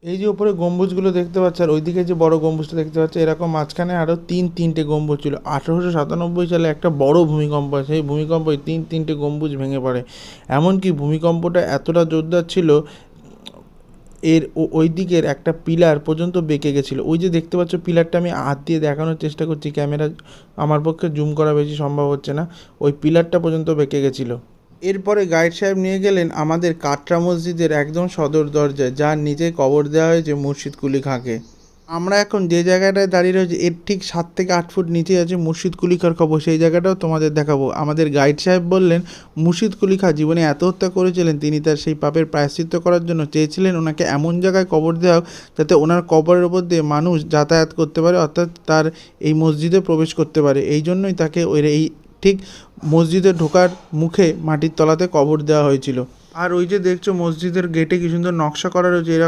এই যে উপরে গম্বুজগুলো দেখতে পাচ্ছ আর ওইদিকে যে বড় গম্বুজটা দেখতে পাচ্ছ, এরকম মাঝখানে আরও তিনটে গম্বুজ ছিল। 1897 সালে একটা বড় ভূমিকম্প হয়, সেই ভূমিকম্পে তিনটে গম্বুজ ভেঙে পড়ে। এমনকি ভূমিকম্পটা এতটা জোরদার ছিল, এর ওই দিকের একটা পিলার পর্যন্ত বেঁকে গেছিলো। ওই যে দেখতে পাচ্ছ পিলারটা, আমি হাত দিয়ে দেখানোর চেষ্টা করছি, ক্যামেরা আমার পক্ষে জুম করা বেশি সম্ভব হচ্ছে না, ওই পিলারটা পর্যন্ত বেঁকে গেছিলো। এরপরে গাইড সাহেব নিয়ে গেলেন আমাদের কাটরা মসজিদের একদম সদর দরজায়, যার নিচে কবর দেওয়া হয়েছে মুর্শিদ কুলি খাঁকে। আমরা এখন যে জায়গাটায় দাঁড়িয়ে রয়েছি এর ঠিক 7 থেকে 8 ফুট নিচে আছে মুর্শিদ কুলি খাঁর কবর, সেই জায়গাটাও তোমাদের দেখাবো। আমাদের গাইড সাহেব বললেন মুর্শিদ কুলি খাঁ জীবনে আত্মহত্যা করেছিলেন, তিনি তার সেই পাপের প্রায়শ্চিত্ত করার জন্য চেয়েছিলেন ওনাকে এমন জায়গায় কবর দেওয়া হোক যাতে ওনার কবরের ওপর দিয়ে মানুষ যাতায়াত করতে পারে, অর্থাৎ তার এই মসজিদে প্রবেশ করতে পারে। এই জন্যই তাকে এই ঠিক মসজিদে ঢোকার মুখে মাটির তলাতে কবর দেওয়া হয়েছিল। আর ওই যে দেখছো মসজিদের গেটে কি সুন্দর নকশা করা রয়েছে,